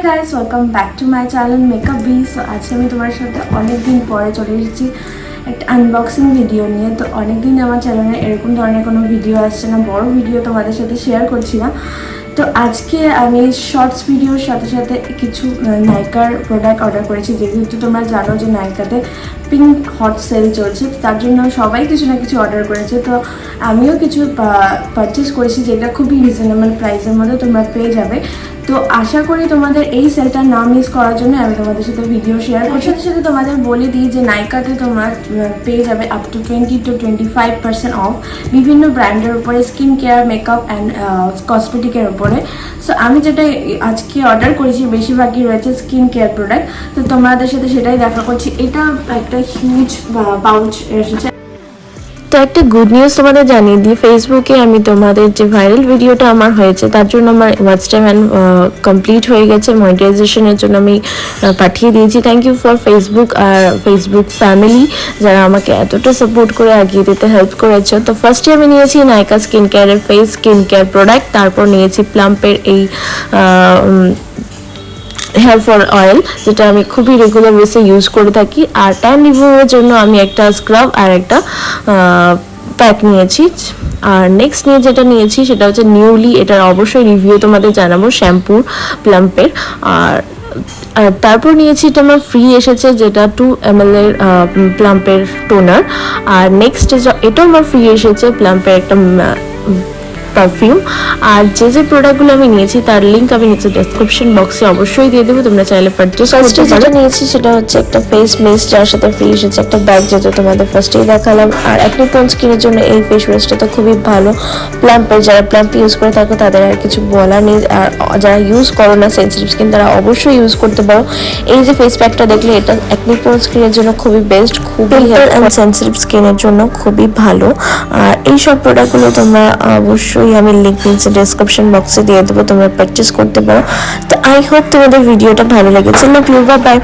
Guys, welcome back to my channel makeup B. So আজকে আমি তোমার সাথে অনেক দিন পরে চলে এসেছি একটা আনবক্সিং ভিডিও নিয়ে। তো অনেক দিন আমার চ্যানেলে এরকম ধরনের কোনো ভিডিও আসছে না, বড় ভিডিও তোমাদের সাথে শেয়ার করছি না। তো আজকে আমি শর্টস ভিডিওর সাথে সাথে কিছু নাইকার প্রোডাক্ট অর্ডার করেছি, যেহেতু তোমরা জানো যে নাইকাতে পিঙ্ক হট সেল চলছে, তার জন্য সবাই কিছু না কিছু অর্ডার করেছে। তো আমিও কিছু পারচেস করেছি, যেটা খুবই রিজনেবল প্রাইসের মধ্যে তোমরা পেয়ে যাবে। তো আশা করি তোমাদের এই সেলটা না মিস করার জন্য আমি তোমাদের সাথে ভিডিও শেয়ার করার সাথে সাথে তোমাদের বলে দিই যে নাইকাতে তোমরা পেয়ে যাবে আপ টু 20 to 25% অফ বিভিন্ন ব্র্যান্ডের উপরে, স্কিন কেয়ার, মেকআপ অ্যান্ড কসমেটিকের উপরে। সো আমি যেটা আজকে অর্ডার করেছি বেশিরভাগই রয়েছে স্কিন কেয়ার প্রোডাক্ট। তো তোমাদের সাথে সেটাই দেখা করছি। এটা একটা হিউজ পাউচ এসেছে। তো একটা গুড নিউজ তোমাদের জানিয়ে দিই, ফেসবুকে আমি তোমাদের যে ভাইরাল ভিডিওটা আমার হয়েছে তার জন্য আমার ওয়াচ টাইম কমপ্লিট হয়ে গেছে। মনিটাইজেশনের জন্য আমি পাঠিয়ে দিয়েছি। থ্যাংক ইউ ফর ফেসবুক আর ফেসবুক ফ্যামিলি, যারা আমাকে এতটা সাপোর্ট করে এগিয়ে দিতে হেল্প করেছো। তো ফার্স্টে আমি নিয়েছি নাইকা স্কিন কেয়ারের ফেস স্কিন কেয়ার প্রোডাক্ট, তারপর নিয়েছি প্লাম্পের এই হেয়ার ফল অয়েল, যেটা আমি খুবই রেগুলার বেসে ইউজ করে থাকি। আর ট্যান রিমুভের জন্য আমি একটা স্ক্রাব আর একটা প্যাক নিয়েছি। আর নেক্সট নিয়ে যেটা নিয়েছি সেটা হচ্ছে নিউলি, এটার অবশ্যই রিভিউ তোমাদের জানাবো, শ্যাম্পু প্লাম্পের। আর তারপর নিয়েছি, এটা আমার ফ্রি এসেছে, যেটা 2 ml এর প্লাম্পের টোনার। আর নেক্সট এটাও আমার ফ্রি এসেছে, প্লাম্পের একটা পারফিউম। আর যে যে প্রোডাক্টগুলো আমি নিয়েছি তার লিঙ্ক আমি নিচে ডেসক্রিপশন বক্সে অবশ্যই দিয়ে দেবো, তোমরা চাইলে পারচেজ করতে পারো। যেটা নিয়েছি সেটা হচ্ছে একটা ফেস মিস্ট, যার সাথে ফ্রি এসেছে একটা ব্যাগ, যেটা তোমাদের ফার্স্টেই দেখালাম। আর অ্যাকনে প্রোন স্কিনের জন্য এই ফেস ওয়াশটা তো খুবই ভালো প্লাম্পের। যারা প্লাম্প ইউজ করে থাকো তাদের আর কিছু বলার নেই, আর যারা ইউজ করো না সেন্সিটিভ স্কিন তারা অবশ্যই ইউজ করতে পারো। এই যে ফেস প্যাকটা দেখলে, এটা অ্যাকনে প্রোন স্কিনের জন্য খুবই বেস্ট, খুবই হেল্পফুল, সেন্সিটিভ স্কিনের জন্য খুবই ভালো। আর এই সব প্রোডাক্টগুলো তোমরা অবশ্যই আমি লিঙ্ক নিচে ডেসক্রিপশন বক্সে দিয়ে দেবো, তোমরা পারচেস করতে পারো। তো আই হোপ তোমাদের ভিডিওটা ভালো লেগেছে। Bye bye.